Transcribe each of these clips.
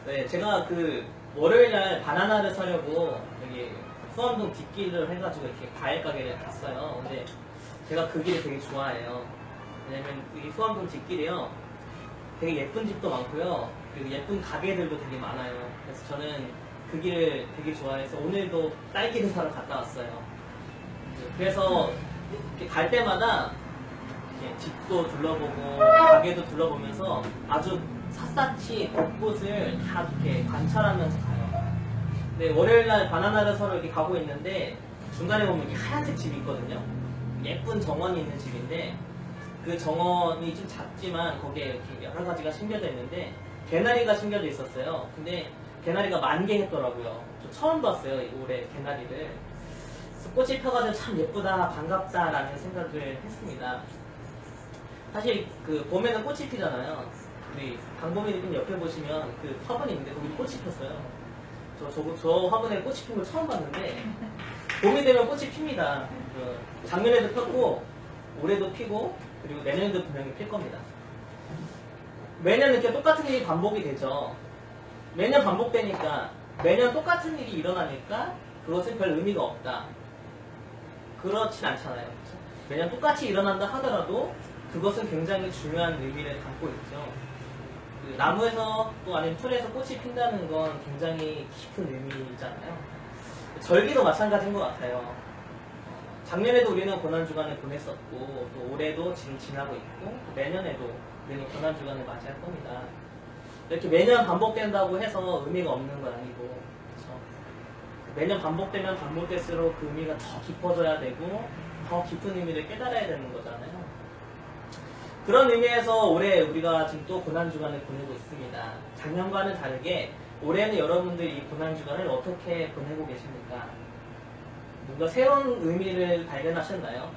네, 제가 그 월요일날 바나나를 사려고 여기 수원동 뒷길을 해가지고 이렇게 과일 가게를 갔어요. 근데 제가 그 길을 되게 좋아해요. 왜냐면 이 수원동 뒷길이요, 되게 예쁜 집도 많고요, 그리고 예쁜 가게들도 되게 많아요. 그래서 저는 그 길을 되게 좋아해서 오늘도 딸기를 사러 갔다 왔어요. 그래서 이렇게 갈 때마다 이렇게 집도 둘러보고 가게도 둘러보면서 아주 샅샅이 곳곳을 다 이렇게 관찰하면서 가요. 근데 월요일날 바나나를 사러 이렇게 가고 있는데 중간에 보면 이렇게 하얀색 집이 있거든요. 예쁜 정원이 있는 집인데 그 정원이 좀 작지만 거기에 이렇게 여러 가지가 심겨져 있는데 개나리가 심겨져 있었어요. 근데 개나리가 만개했더라고요. 저 처음 봤어요, 올해 개나리를. 그래서 꽃이 펴가지고 참 예쁘다, 반갑다라는 생각을 했습니다. 사실 그 봄에는 꽃이 피잖아요. 우리 강보민님 옆에 보시면 그 화분이 있는데 거기 꽃이 폈어요. 저 화분에 꽃이 핀 걸 처음 봤는데 봄이 되면 꽃이 핍니다. 작년에도 폈고 올해도 피고 그리고 내년에도 분명히 필 겁니다. 매년 이렇게 똑같은 일이 반복이 되죠. 매년 반복되니까, 매년 똑같은 일이 일어나니까 그것은 별 의미가 없다, 그렇진 않잖아요. 그렇죠? 매년 똑같이 일어난다 하더라도 그것은 굉장히 중요한 의미를 담고 있죠. 그 나무에서 또 아니면 풀에서 꽃이 핀다는 건 굉장히 깊은 의미잖아요. 절기도 마찬가지인 것 같아요. 작년에도 우리는 고난주간을 보냈었고 또 올해도 지금 지나고 있고 또 내년에도 우리는 고난주간을 맞이할 겁니다. 이렇게 매년 반복된다고 해서 의미가 없는 건 아니고, 그렇죠? 매년 반복되면 반복될수록 그 의미가 더 깊어져야 되고 더 깊은 의미를 깨달아야 되는 거잖아요. 그런 의미에서 올해 우리가 지금 또 고난주간을 보내고 있습니다. 작년과는 다르게 올해는 여러분들이 이 고난주간을 어떻게 보내고 계십니까? 뭔가 새로운 의미를 발견하셨나요?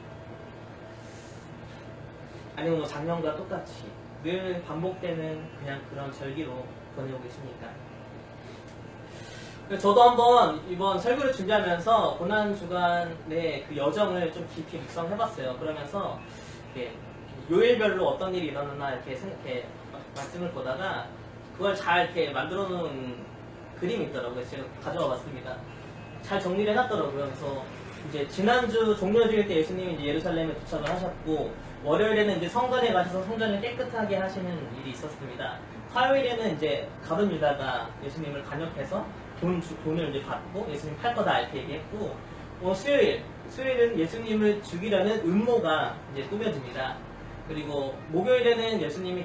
아니면 뭐 작년과 똑같이 늘 반복되는 그냥 그런 절기로 보내고 계십니까? 저도 한번 이번 설교를 준비하면서 고난주간의 그 여정을 좀 깊이 묵상해봤어요. 그러면서 이렇게 요일별로 어떤 일이 일어나나 이렇게 말씀을 보다가 그걸 잘 이렇게 만들어 놓은 그림이 있더라고요. 제가 가져와 봤습니다. 잘 정리를 해놨더라고요. 그래서 이제 지난주 종려주일 때 예수님이 이제 예루살렘에 도착을 하셨고, 월요일에는 이제 성전에 가셔서 성전을 깨끗하게 하시는 일이 있었습니다. 화요일에는 이제 가룟 유다가 예수님을 간역해서 돈을 이제 받고 예수님 팔 거다 이렇게 얘기했고, 수요일은 예수님을 죽이려는 음모가 이제 꾸며집니다. 그리고 목요일에는 예수님이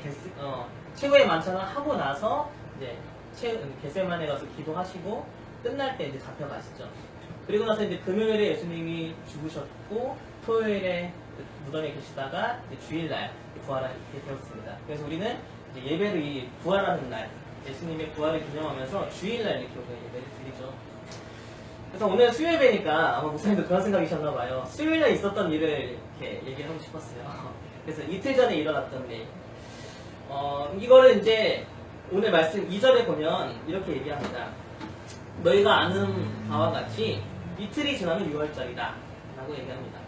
최고의 만찬을 하고 나서 이제 겟세마네 가서 기도하시고 끝날 때 이제 잡혀가시죠. 그리고 나서 이제 금요일에 예수님이 죽으셨고 토요일에 무덤에 계시다가 이제 주일날 부활하게 되었습니다. 그래서 우리는 이제 예배를 이 부활하는 날, 예수님의 부활을 기념하면서 주일날 이렇게 예배를 드리죠. 그래서 오늘 수요예배니까 아마 목사님도 그런 생각이셨나봐요. 수요일에 있었던 일을 이렇게 얘기하고 싶었어요. 그래서 이틀 전에 일어났던 일. 이거를 이제 오늘 말씀 2절에 보면 이렇게 얘기합니다. 너희가 아는 바와 같이 이틀이 지나면 6월절이다 라고 얘기합니다.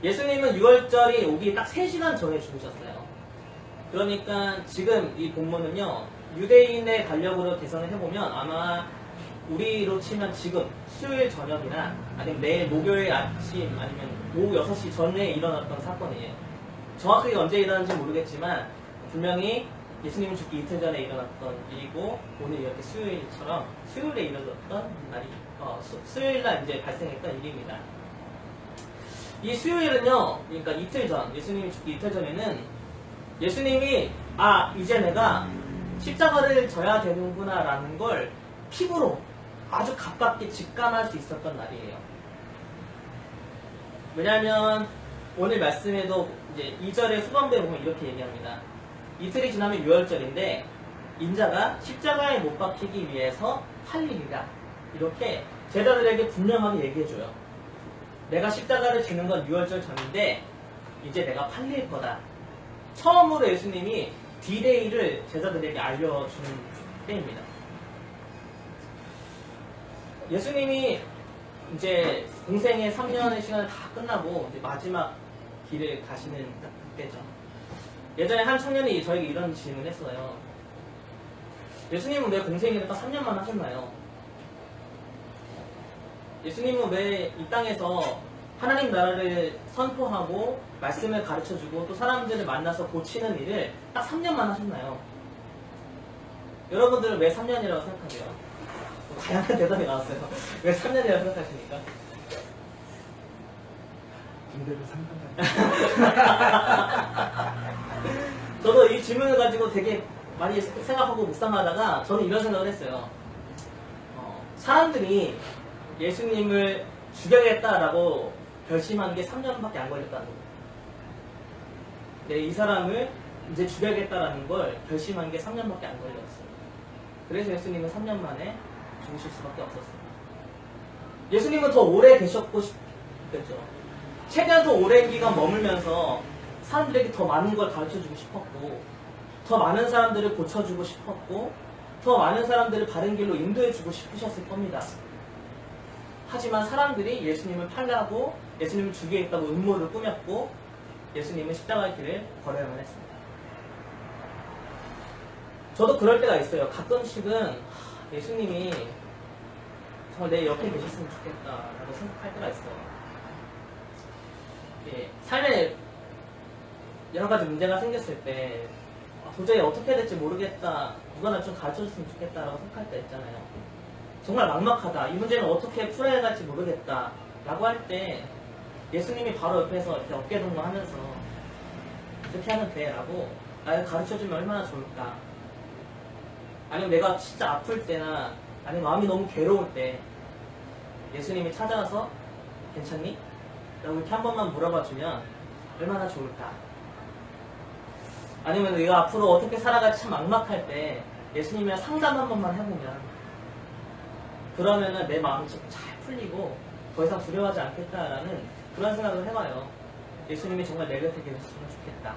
예수님은 6월절이 오기 딱 3시간 전에 죽으셨어요. 그러니까 지금 이 본문은요, 유대인의 달력으로 계산을 해보면 아마 우리로 치면 지금 수요일 저녁이나 아니면 내일 목요일 아침 아니면 오후 6시 전에 일어났던 사건이에요. 정확하게 언제 일어났는지 모르겠지만 분명히 예수님이 죽기 이틀 전에 일어났던 일이고, 오늘 이렇게 수요일처럼 수요일에 일어났던 날이 수요일날 이제 발생했던 일입니다. 이 수요일은요, 그러니까 이틀 전, 예수님이 죽기 이틀 전에는 예수님이 이제 내가 십자가를 져야 되는구나 라는 걸 피부로 아주 가깝게 직감할 수 있었던 날이에요. 왜냐하면 오늘 말씀에도 이제 2절의 후반부에 보면 이렇게 얘기합니다. 이틀이 지나면 6월절인데 인자가 십자가에 못 박히기 위해서 팔리리라, 이렇게 제자들에게 분명하게 얘기해줘요. 내가 십자가를 지는 건 6월절 전인데 이제 내가 팔릴 거다. 처음으로 예수님이 디데이를 제자들에게 알려주는 때입니다. 예수님이 이제 공생의 3년의 시간을 다 끝나고 이제 마지막 길을 가시는 그때죠. 예전에 한 청년이 저에게 이런 질문을 했어요. 예수님은 왜 공생애를 딱 3년만 하셨나요? 예수님은 왜 이 땅에서 하나님 나라를 선포하고 말씀을 가르쳐주고 또 사람들을 만나서 고치는 일을 딱 3년만 하셨나요? 여러분들은 왜 3년이라고 생각하세요? 다양한 대답이 나왔어요. 왜 3년이라고 생각하십니까? 군대를 3년간. 저도 이 질문을 가지고 되게 많이 생각하고 묵상하다가 저는 이런 생각을 했어요. 사람들이 예수님을 죽여야겠다라고 결심한 게 3년밖에 안 걸렸다는 거예요. 네, 이 사람을 이제 죽여야겠다라는 걸 결심한 게 3년밖에 안 걸렸어요. 그래서 예수님은 3년 만에 죽으실 수밖에 없었어요. 예수님은 더 오래 계셨고 싶겠죠. 최대한 더 오랜 기간 머물면서 사람들에게 더 많은 걸 가르쳐주고 싶었고, 더 많은 사람들을 고쳐주고 싶었고, 더 많은 사람들을 바른 길로 인도해주고 싶으셨을 겁니다. 하지만 사람들이 예수님을 팔라고 예수님을 죽이겠다고 음모를 꾸몄고 예수님은 십자가의 길을 걸어야만 했습니다. 저도 그럴 때가 있어요. 가끔씩은 예수님이 정말 내 옆에 계셨으면 좋겠다라고 생각할 때가 있어요. 삶에 여러 가지 문제가 생겼을 때 도저히 어떻게 해야 될지 모르겠다, 누가 날 좀 가르쳐줬으면 좋겠다라고 생각할 때 있잖아요. 정말 막막하다, 이 문제는 어떻게 풀어야 할지 모르겠다 라고 할 때 예수님이 바로 옆에서 이렇게 어깨 동무하면서 이렇게 하면 돼 라고 나를 가르쳐주면 얼마나 좋을까. 아니면 내가 진짜 아플 때나 아니면 마음이 너무 괴로울 때 예수님이 찾아와서 괜찮니? 라고 이렇게 한 번만 물어봐주면 얼마나 좋을까. 아니면 내가 앞으로 어떻게 살아갈지 참 막막할 때 예수님이랑 상담 한 번만 해보면 그러면은 내 마음이 좀 잘 풀리고 더 이상 두려워하지 않겠다라는 그런 생각을 해봐요. 예수님이 정말 내 곁에 계셨으면 좋겠다.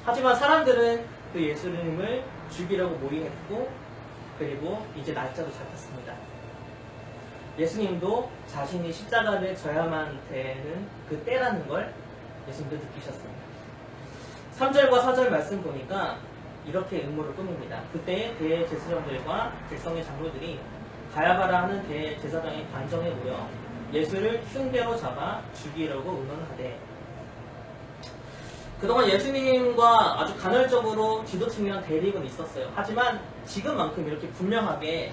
하지만 사람들은 그 예수님을 죽이려고 모의했고 그리고 이제 날짜도 잡혔습니다. 예수님도 자신이 십자가를 져야만 되는 그 때라는 걸 예수님도 느끼셨습니다. 3절과 4절 말씀 보니까 이렇게 음모를 꾸밉니다. 그때 대제사장들과 백성의 장로들이 가야바라 하는 대제사장의 관정에 모여 예수를 흉배로 잡아 죽이려고 의논하되, 그동안 예수님과 아주 간헐적으로 지도층이랑 대립은 있었어요. 하지만 지금만큼 이렇게 분명하게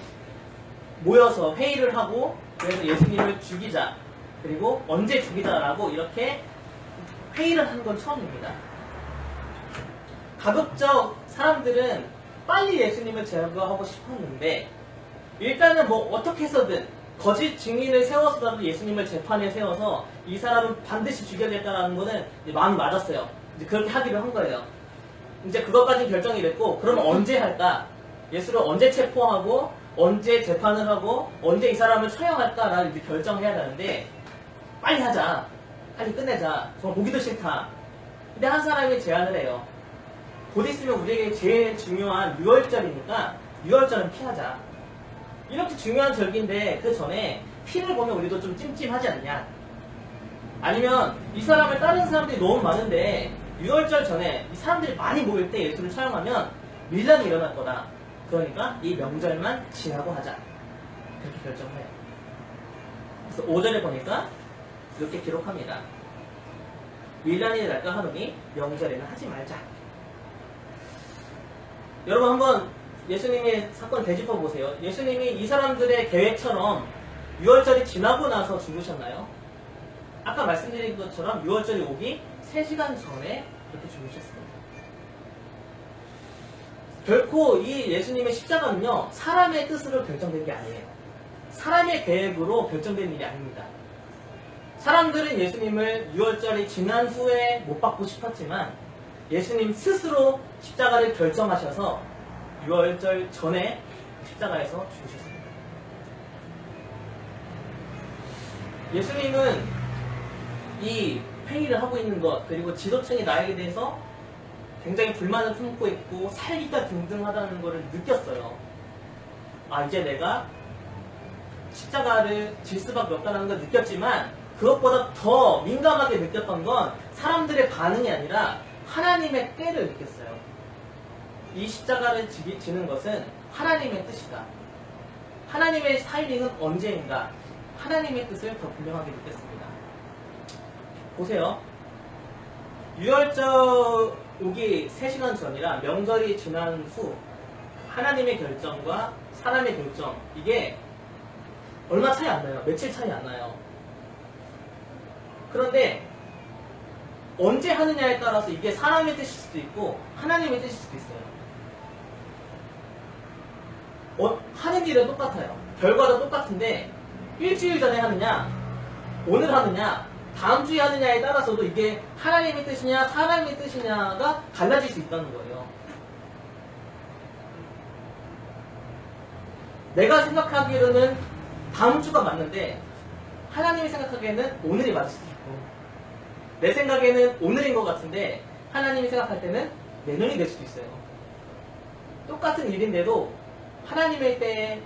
모여서 회의를 하고 그래서 예수님을 죽이자, 그리고 언제 죽이자라고 이렇게 회의를 한 건 처음입니다. 가급적 사람들은 빨리 예수님을 제거하고 싶었는데 일단은 뭐 어떻게 해서든 거짓 증인을 세워서라도 예수님을 재판에 세워서 이 사람은 반드시 죽여야겠다라는 거는 마음이 맞았어요. 이제 그렇게 하기로 한 거예요. 이제 그것까지 결정이 됐고, 그러면 언제 할까? 예수를 언제 체포하고 언제 재판을 하고 언제 이 사람을 처형할까라는 이제 결정을 해야 되는데, 빨리 하자, 빨리 끝내자, 정말 보기도 싫다. 근데 한 사람이 제안을 해요. 곧 있으면 우리에게 제일 중요한 6월절이니까 6월절은 피하자. 이렇게 중요한 절기인데 그 전에 피를 보면 우리도 좀 찜찜하지 않냐. 아니면 이 사람을 다른 사람들이 너무 많은데 6월절 전에 이 사람들이 많이 모일 때 예수를 처형하면 밀란이 일어날 거다. 그러니까 이 명절만 지나고 하자. 그렇게 결정을 해요. 그래서 5절에 보니까 이렇게 기록합니다. 밀란이 날까 하노니 명절에는 하지 말자. 여러분 한번 예수님의 사건을 되짚어 보세요. 예수님이 이 사람들의 계획처럼 6월절이 지나고 나서 죽으셨나요? 아까 말씀드린 것처럼 6월절이 오기 3시간 전에 이렇게 죽으셨습니다. 결코 이 예수님의 십자가는요, 사람의 뜻으로 결정된 게 아니에요. 사람의 계획으로 결정된 일이 아닙니다. 사람들은 예수님을 6월절이 지난 후에 못 받고 싶었지만 예수님 스스로 십자가를 결정하셔서 6월절 전에 십자가에서 죽으셨습니다. 예수님은 이 회의를 하고 있는 것, 그리고 지도층이 나에게 대해서 굉장히 불만을 품고 있고 살기가 등등하다는 것을 느꼈어요. 아, 이제 내가 십자가를 질 수밖에 없다는 걸 느꼈지만 그것보다 더 민감하게 느꼈던 건 사람들의 반응이 아니라 하나님의 때를 느꼈어요. 이 십자가를 지는 것은 하나님의 뜻이다. 하나님의 타이밍은 언제인가? 하나님의 뜻을 더 분명하게 느꼈습니다. 보세요. 유월절 오기 3시간 전이라 명절이 지난 후 하나님의 결정과 사람의 결정, 이게 얼마 차이 안 나요. 며칠 차이 안 나요. 그런데 언제 하느냐에 따라서 이게 사람의 뜻일 수도 있고 하나님의 뜻일 수도 있어요. 하는 일은 똑같아요. 결과도 똑같은데 일주일 전에 하느냐, 오늘 하느냐, 다음 주에 하느냐에 따라서도 이게 하나님의 뜻이냐 사람의 뜻이냐가 달라질 수 있다는 거예요. 내가 생각하기로는 다음 주가 맞는데 하나님이 생각하기에는 오늘이 맞을 수도 있고, 내 생각에는 오늘인 것 같은데 하나님이 생각할 때는 내년이 될 수도 있어요. 똑같은 일인데도 하나님의 때에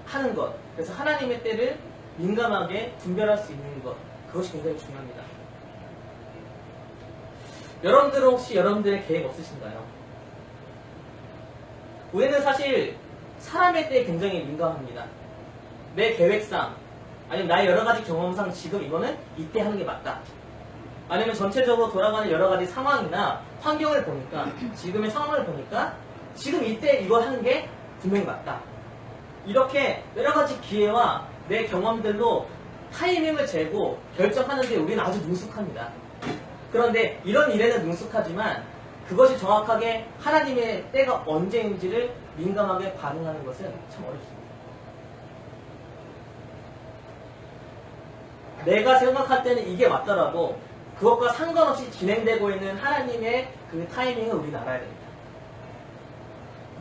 하는 것, 그래서 하나님의 때를 민감하게 분별할 수 있는 것, 그것이 굉장히 중요합니다. 여러분들은 혹시 여러분들의 계획 없으신가요? 우리는 사실 사람의 때에 굉장히 민감합니다. 내 계획상, 아니면 나의 여러 가지 경험상 지금 이거는 이때 하는 게 맞다. 아니면 전체적으로 돌아가는 여러 가지 상황이나 환경을 보니까, 지금의 상황을 보니까 지금 이때 이걸 하는 게 분명히 맞다. 이렇게 여러 가지 기회와 내 경험들로 타이밍을 재고 결정하는데 우리는 아주 능숙합니다. 그런데 이런 일에는 능숙하지만 그것이 정확하게 하나님의 때가 언제인지를 민감하게 반응하는 것은 참 어렵습니다. 내가 생각할 때는 이게 맞더라도 그것과 상관없이 진행되고 있는 하나님의 그 타이밍을 우리는 알아야 됩니다.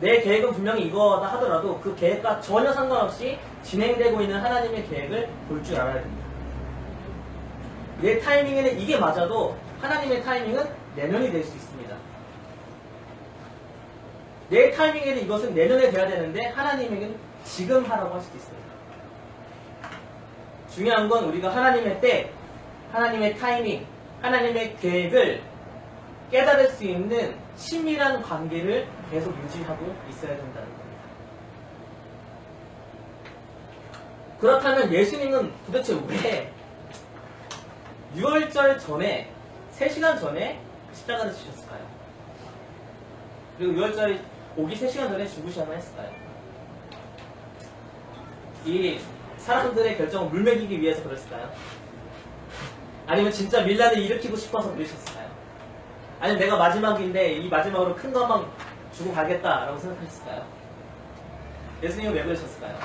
내 계획은 분명히 이거다 하더라도 그 계획과 전혀 상관없이 진행되고 있는 하나님의 계획을 볼 줄 알아야 됩니다. 내 타이밍에는 이게 맞아도 하나님의 타이밍은 내년이 될 수 있습니다. 내 타이밍에는 이것은 내년에 돼야 되는데 하나님에게는 지금 하라고 할 수도 있습니다. 중요한 건 우리가 하나님의 때, 하나님의 타이밍, 하나님의 계획을 깨달을 수 있는 친밀한 관계를 계속 유지하고 있어야 된다는 겁니다. 그렇다면 예수님은 도대체 왜 6월절 전에 3시간 전에 십자가를 지셨을까요? 그리고 6월절이 오기 3시간 전에 죽으셔야만 했을까요? 이 사람들의 결정을 물먹이기 위해서 그랬을까요? 아니면 진짜 밀란을 일으키고 싶어서 그러셨을까요? 아니면 내가 마지막인데 이 마지막으로 큰 것만 주고 가겠다라고 생각하셨을까요? 예수님은 왜 그러셨을까요?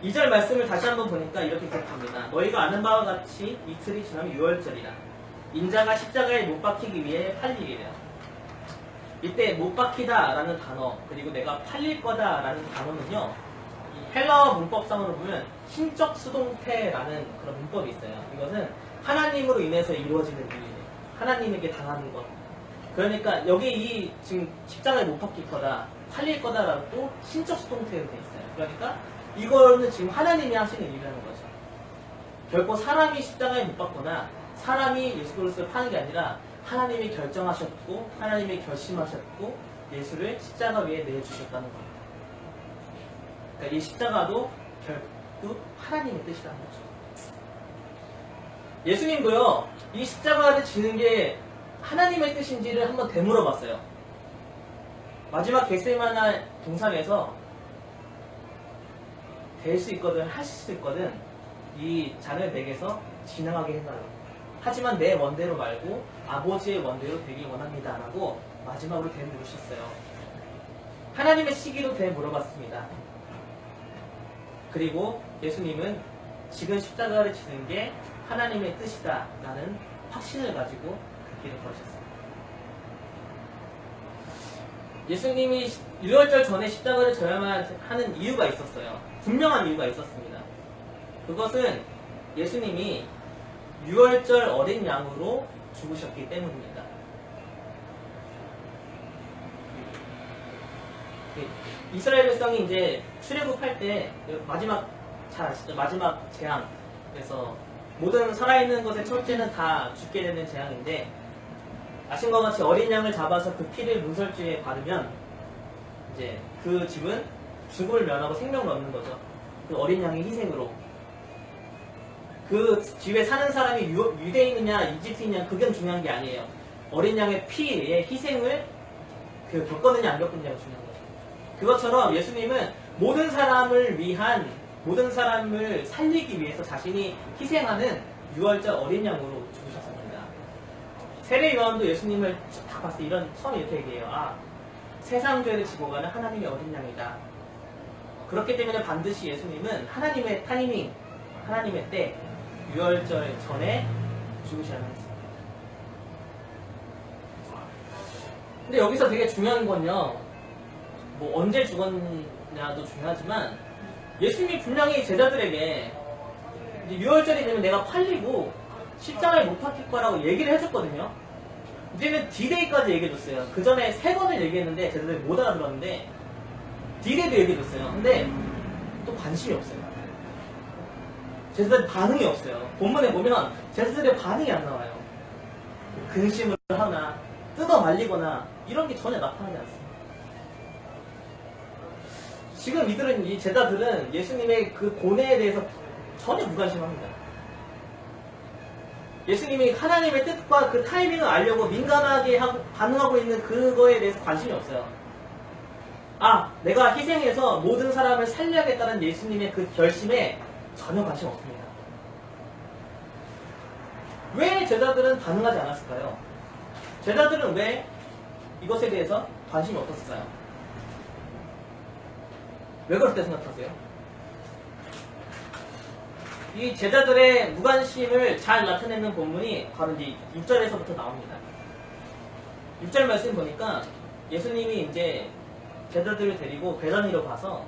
2절 말씀을 다시 한번 보니까 이렇게 기록합니다. 너희가 아는 바와 같이 이틀이 지나면 6월절이라 인자가 십자가에 못 박히기 위해 팔리리라. 이때 못 박히다 라는 단어, 그리고 내가 팔릴 거다 라는 단어는요, 이 헬라어 문법상으로 보면 신적 수동태라는 그런 문법이 있어요. 이것은 하나님으로 인해서 이루어지는 일이에요. 하나님에게 당하는 것. 그러니까 여기 이 지금 십자가에 못 박힐 거다, 팔릴 거다라고 신적 수동태로 돼 있어요. 그러니까 이거는 지금 하나님이 하시는 일이라는 거죠. 결코 사람이 십자가에 못 박거나 사람이 예수 그리스도를 파는 게 아니라 하나님이 결정하셨고 하나님이 결심하셨고 예수를 십자가 위에 내주셨다는 겁니다. 그러니까 이 십자가도 결국 하나님의 뜻이라는 거죠. 예수님도요, 이 십자가를 지는 게 하나님의 뜻인지를 한번 되물어봤어요. 마지막 겟세마네 동산에서 될 수 있거든, 하실 수 있거든, 이 잔을 내게서 진행하게 해달라고. 하지만 내 원대로 말고 아버지의 원대로 되길 원합니다 라고 마지막으로 되물으셨어요. 하나님의 시기로 되물어봤습니다. 그리고 예수님은 지금 십자가를 지는 게 하나님의 뜻이다 라는 확신을 가지고 그 길을 걸으셨습니다. 예수님이 6월절 전에 십자가를 져야만 하는 이유가 있었어요. 분명한 이유가 있었습니다. 그것은 예수님이 6월절 어린 양으로 죽으셨기 때문입니다. 이스라엘 백성이 이제 출애굽할 때 마지막, 잘 아시죠? 마지막 재앙. 그래서 모든 살아있는 것의 첫째는 다 죽게 되는 재앙인데 아신 것 같이 어린 양을 잡아서 그 피를 문설주에 바르면 이제 그 집은 죽음을 면하고 생명을 얻는 거죠. 그 어린 양의 희생으로. 그 집에 사는 사람이 유대인이냐 이집트인이냐 그건 중요한 게 아니에요. 어린 양의 피의 희생을 겪었느냐 안 겪었느냐가 중요한 거죠. 그것처럼 예수님은 모든 사람을 살리기 위해서 자신이 희생하는 유월절 어린 양으로 죽으셨습니다. 세례 요한도 예수님을 다 봤을 때 처음에 이렇게 얘기해요. 세상 죄를 지고 가는 하나님의 어린 양이다. 그렇기 때문에 반드시 예수님은 하나님의 타이밍, 하나님의 때, 유월절 전에 죽으셔야 했습니다. 근데 여기서 되게 중요한 건요, 뭐 언제 죽었냐도 중요하지만 예수님이 분명히 제자들에게 이제 유월절이 되면 내가 팔리고 십자가에 못 박힐 거라고 얘기를 해줬거든요. 이제는 D-Day까지 얘기해줬어요. 그 전에 3번을 얘기했는데 제자들이 못 알아들었는데 D-Day도 얘기해줬어요. 근데 또 관심이 없어요. 제자들 반응이 없어요. 본문에 보면 제자들의 반응이 안 나와요. 근심을 하거나 뜯어 말리거나 이런 게 전혀 나타나지 않습니다. 지금 이 제자들은 예수님의 그 고뇌에 대해서 전혀 무관심합니다. 예수님이 하나님의 뜻과 그 타이밍을 알려고 민감하게 반응하고 있는 그거에 대해서 관심이 없어요. 내가 희생해서 모든 사람을 살려야겠다는 예수님의 그 결심에 전혀 관심 없습니다. 왜 제자들은 반응하지 않았을까요? 제자들은 왜 이것에 대해서 관심이 없었을까요? 왜 그렇게 생각하세요? 이 제자들의 무관심을 잘 나타내는 본문이 바로 이제 6절에서부터 나옵니다. 6절 말씀 보니까 예수님이 이제 제자들을 데리고 베다니로 가서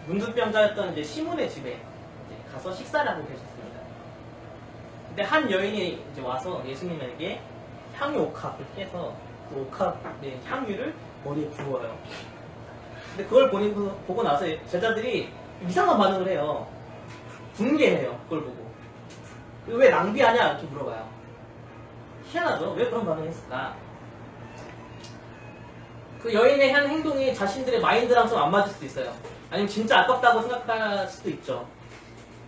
문둥병자였던 이제 시몬의 집에 이제 가서 식사를 하고 계셨습니다. 근데 한 여인이 이제 와서 예수님에게 향유 옥합을 깨서 그 옥합의 향유를 머리에 부어요. 근데 그걸 보고 나서 제자들이 이상한 반응을 해요. 분개해요. 그걸 보고. 왜 낭비하냐? 이렇게 물어봐요. 희한하죠? 왜 그런 반응을 했을까? 그 여인의 한 행동이 자신들의 마인드랑 좀 안 맞을 수도 있어요. 아니면 진짜 아깝다고 생각할 수도 있죠.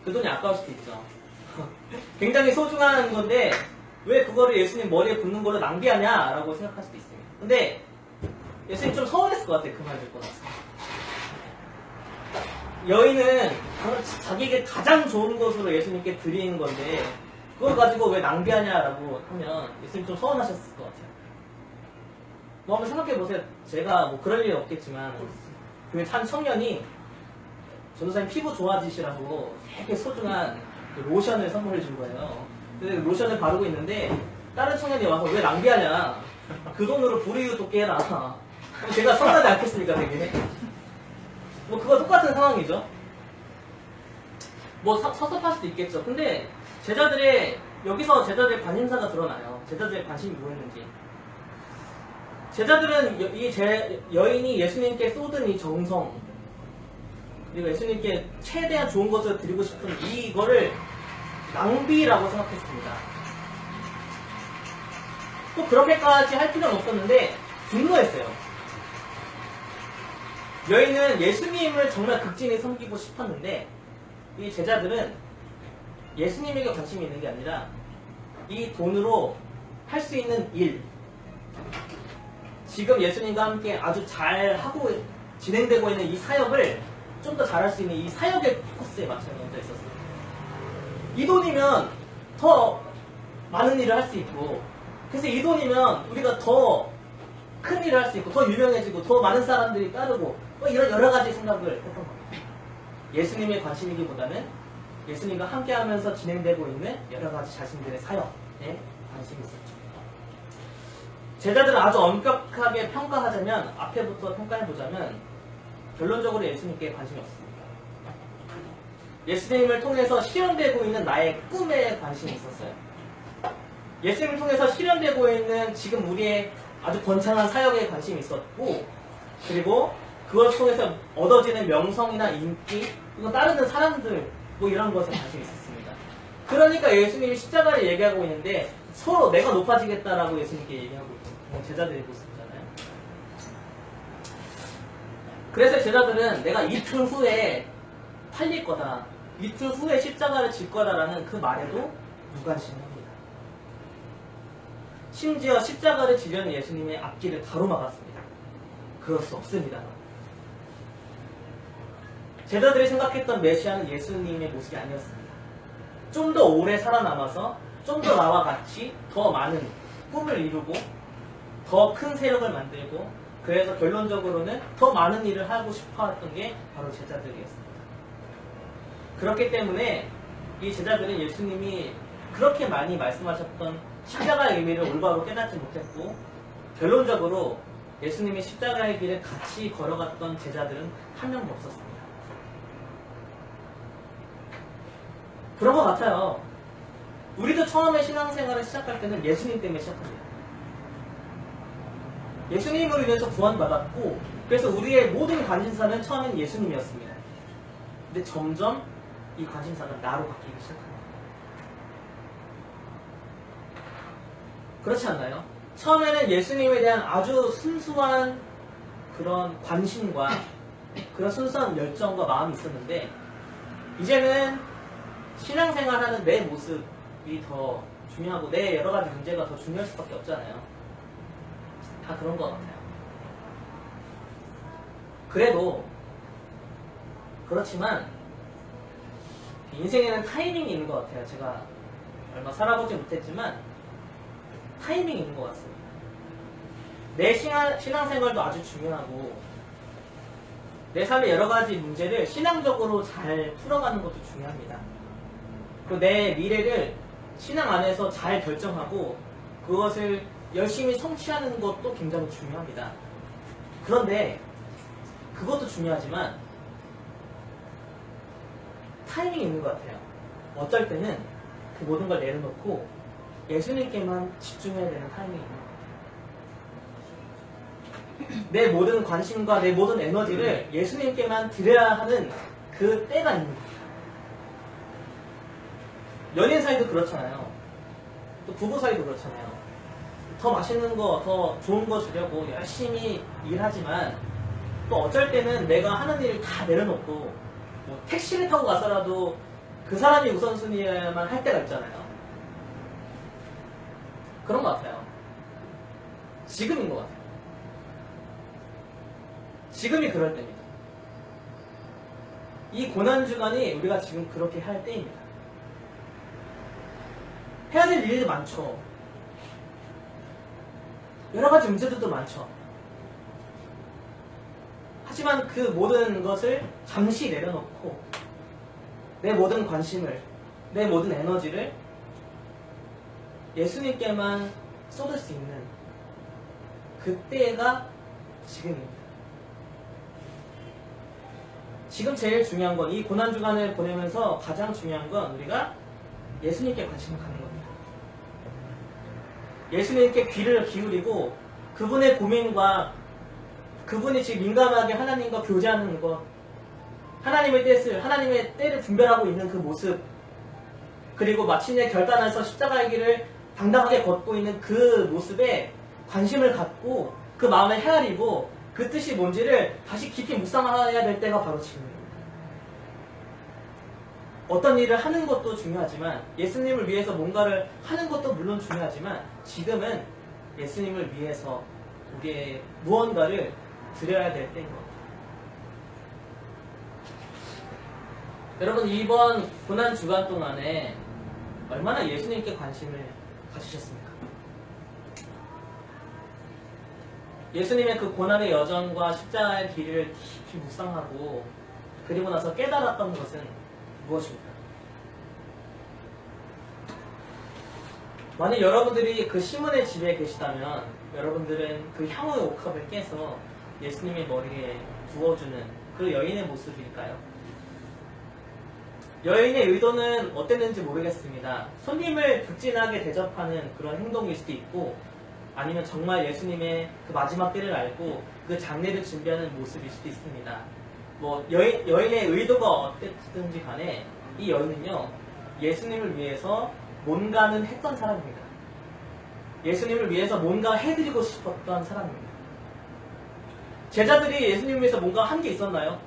그 돈이 아까울 수도 있죠. 굉장히 소중한 건데 왜 그거를 예수님 머리에 붓는 거를 낭비하냐? 라고 생각할 수도 있어요. 근데 예수님 좀 서운했을 것 같아요. 그 말 듣고 나서. 여인은 자기에게 가장 좋은 것으로 예수님께 드리는 건데 그걸 가지고 왜 낭비하냐라고 하면 예수님 좀 서운하셨을 것 같아요. 뭐 한번 생각해보세요. 제가 뭐 그럴 일은 없겠지만 그 한 청년이 전도사님 피부 좋아지시라고 되게 소중한 로션을 선물해 준 거예요. 근데 로션을 바르고 있는데 다른 청년이 와서 왜 낭비하냐, 그 돈으로 불이유 돕게 해라. 제가 서운하지 않겠습니까? 되게 뭐 그거 똑같은 상황이죠. 뭐 섭섭할 수도 있겠죠. 근데 여기서 제자들의 관심사가 드러나요. 제자들의 관심이 뭐였는지. 제자들은 여인이 예수님께 쏟은 이 정성, 그리고 예수님께 최대한 좋은 것을 드리고 싶은 이거를 낭비라고 생각했습니다. 또 그렇게까지 할 필요는 없었는데 분노했어요. 여인은 예수님을 정말 극진히 섬기고 싶었는데 이 제자들은 예수님에게 관심이 있는 게 아니라 이 돈으로 할 수 있는 일, 지금 예수님과 함께 아주 잘 하고 진행되고 있는 이 사역을 좀 더 잘할 수 있는 이 사역의 포커스에 맞춰져 있었어요. 이 돈이면 더 많은 일을 할 수 있고, 그래서 이 돈이면 우리가 더 큰 일을 할 수 있고, 더 유명해지고, 더 많은 사람들이 따르고, 뭐 이런 여러 가지 생각을 했던 겁니다. 예수님의 관심이기보다는 예수님과 함께 하면서 진행되고 있는 여러 가지 자신들의 사역에 관심이 있었죠. 제자들은 아주 엄격하게 평가하자면, 앞에부터 평가해보자면 결론적으로 예수님께 관심이 없습니다. 예수님을 통해서 실현되고 있는 나의 꿈에 관심이 있었어요. 예수님을 통해서 실현되고 있는 지금 우리의 아주 번창한 사역에 관심이 있었고, 그리고 그걸 통해서 얻어지는 명성이나 인기, 그리고 따르는 사람들, 뭐 이런 것에 관심이 있었습니다. 그러니까 예수님이 십자가를 얘기하고 있는데 서로 내가 높아지겠다라고 예수님께 얘기하고 있고 제자들이 모습이잖아요. 그래서 제자들은 내가 이틀 후에 팔릴 거다, 이틀 후에 십자가를 질 거다라는 그 말에도 무관심합니다. 심지어 십자가를 지려는 예수님의 앞길을 가로막았습니다. 그럴 수 없습니다. 제자들이 생각했던 메시아는 예수님의 모습이 아니었습니다. 좀 더 오래 살아남아서 좀 더 나와 같이 더 많은 꿈을 이루고 더 큰 세력을 만들고, 그래서 결론적으로는 더 많은 일을 하고 싶어 했던 게 바로 제자들이었습니다. 그렇기 때문에 이 제자들은 예수님이 그렇게 많이 말씀하셨던 십자가의 의미를 올바로 깨닫지 못했고, 결론적으로 예수님이 십자가의 길을 같이 걸어갔던 제자들은 한 명도 없었습니다. 그런 것 같아요. 우리도 처음에 신앙생활을 시작할 때는 예수님 때문에 시작합니다. 예수님으로 인해서 구원받았고, 그래서 우리의 모든 관심사는 처음엔 예수님이었습니다. 근데 점점 이 관심사가 나로 바뀌기 시작합니다. 그렇지 않나요? 처음에는 예수님에 대한 아주 순수한 그런 관심과 그런 순수한 열정과 마음이 있었는데, 이제는 신앙생활하는 내 모습이 더 중요하고 내 여러 가지 문제가 더 중요할 수밖에 없잖아요. 다 그런 것 같아요. 그래도 그렇지만 인생에는 타이밍이 있는 것 같아요. 제가 얼마 살아보지 못했지만 타이밍이 있는 것 같습니다. 내 신앙생활도 아주 중요하고 내 삶의 여러 가지 문제를 신앙적으로 잘 풀어가는 것도 중요합니다. 그리고 내 미래를 신앙 안에서 잘 결정하고 그것을 열심히 성취하는 것도 굉장히 중요합니다. 그런데 그것도 중요하지만 타이밍이 있는 것 같아요. 어쩔 때는 그 모든 걸 내려놓고 예수님께만 집중해야 되는 타이밍이 있는 것 같아요. 내 모든 관심과 내 모든 에너지를 예수님께만 드려야 하는 그 때가 있는 것 같아요. 연인 사이도 그렇잖아요. 또 부부 사이도 그렇잖아요. 더 맛있는 거, 더 좋은 거 주려고 열심히 일하지만 또 어쩔 때는 내가 하는 일을 다 내려놓고 뭐 택시를 타고 가서라도 그 사람이 우선순위야만 할 때가 있잖아요. 그런 것 같아요. 지금인 것 같아요. 지금이 그럴 때입니다. 이 고난주간이 우리가 지금 그렇게 할 때입니다. 해야 될 일이 많죠. 여러 가지 문제들도 많죠. 하지만 그 모든 것을 잠시 내려놓고 내 모든 관심을, 내 모든 에너지를 예수님께만 쏟을 수 있는 그때가 지금입니다. 지금 제일 중요한 건, 이 고난주간을 보내면서 가장 중요한 건 우리가 예수님께 관심을 갖는 겁니다. 예수님께 귀를 기울이고 그분의 고민과 그분이 지금 민감하게 하나님과 교제하는 것, 하나님의 때를 분별하고 있는 그 모습, 그리고 마침내 결단해서 십자가의 길을 당당하게 걷고 있는 그 모습에 관심을 갖고 그 마음을 헤아리고 그 뜻이 뭔지를 다시 깊이 묵상해야 될 때가 바로 지금입니다. 어떤 일을 하는 것도 중요하지만, 예수님을 위해서 뭔가를 하는 것도 물론 중요하지만, 지금은 예수님을 위해서 우리의 무언가를 드려야 될 때인 것 같아요. 여러분, 이번 고난 주간 동안에 얼마나 예수님께 관심을 가지셨습니까? 예수님의 그 고난의 여정과 십자가의 길을 깊이 묵상하고 그리고 나서 깨달았던 것은 무엇입니까? 만약 여러분들이 그 시몬의 집에 계시다면 여러분들은 그 향후의 옥합을 깨서 예수님의 머리에 부어주는 그 여인의 모습일까요? 여인의 의도는 어땠는지 모르겠습니다. 손님을 극진하게 대접하는 그런 행동일 수도 있고, 아니면 정말 예수님의 그 마지막 때를 알고 그 장례를 준비하는 모습일 수도 있습니다. 뭐 여인의 의도가 어땠든지 간에 이 여인은요, 예수님을 위해서 뭔가는 했던 사람입니다. 예수님을 위해서 뭔가 해드리고 싶었던 사람입니다. 제자들이 예수님을 위해서 뭔가 한 게 있었나요?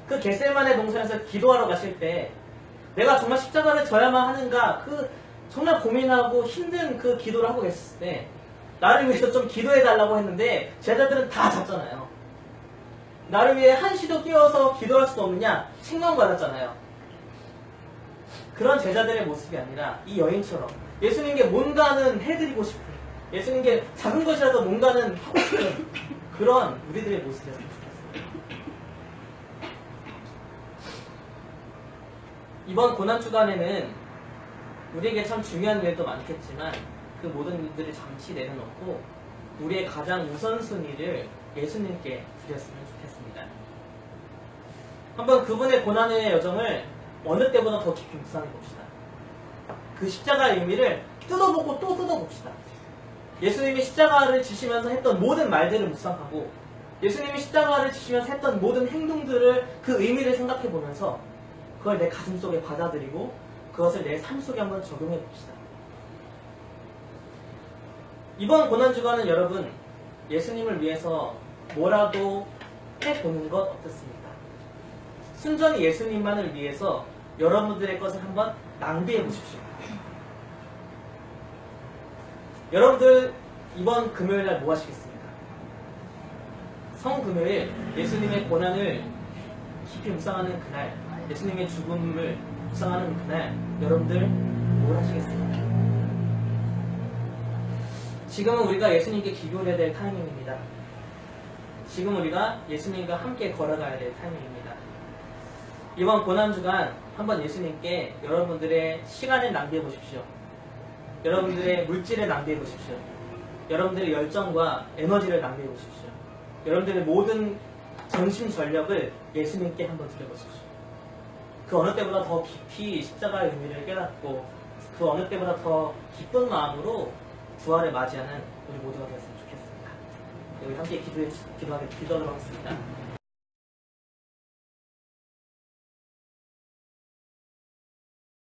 그 겟세마네 동산에서 기도하러 가실 때 내가 정말 십자가를 져야만 하는가 그 정말 고민하고 힘든 그 기도를 하고 계셨을 때 나를 위해서 좀 기도해달라고 했는데 제자들은 다 잤잖아요. 나를 위해 한시도 깨워서 기도할 수 없느냐 책망받았잖아요. 그런 제자들의 모습이 아니라 이 여인처럼 예수님께 뭔가는 해드리고 싶은, 예수님께 작은 것이라도 뭔가는 하고 싶은 그런 우리들의 모습이었으면 좋겠어요. 이번 고난주간에는 우리에게 참 중요한 일도 많겠지만 그 모든 일들을 잠시 내려놓고 우리의 가장 우선순위를 예수님께 드렸으면 좋겠습니다. 한번 그분의 고난의 여정을 어느 때보다 더 깊이 묵상해 봅시다. 그 십자가의 의미를 뜯어보고 또 뜯어봅시다. 예수님이 십자가를 지시면서 했던 모든 말들을 묵상하고 예수님이 십자가를 지시면서 했던 모든 행동들을 그 의미를 생각해 보면서 그걸 내 가슴 속에 받아들이고 그것을 내 삶 속에 한번 적용해 봅시다. 이번 고난주간은 여러분 예수님을 위해서 뭐라도 해보는 것 어떻습니까? 순전히 예수님만을 위해서 여러분들의 것을 한번 낭비해 보십시오. 여러분들 이번 금요일날 뭐 하시겠습니까? 성금요일 예수님의 고난을 깊이 묵상하는 그날, 예수님의 죽음을 묵상하는 그날 여러분들 뭘 하시겠습니까? 지금은 우리가 예수님께 기도해야 될 타이밍입니다. 지금 우리가 예수님과 함께 걸어가야 될 타이밍입니다. 이번 고난주간 한번 예수님께 여러분들의 시간을 낭비해 보십시오. 여러분들의 물질을 낭비해 보십시오. 여러분들의 열정과 에너지를 낭비해 보십시오. 여러분들의 모든 전심 전력을 예수님께 한번 드려보십시오. 그 어느 때보다 더 깊이 십자가의 의미를 깨닫고 그 어느 때보다 더 기쁜 마음으로 부활을 맞이하는 우리 모두가 되었으면 좋겠습니다. 우리 함께 기도하도록 하겠습니다.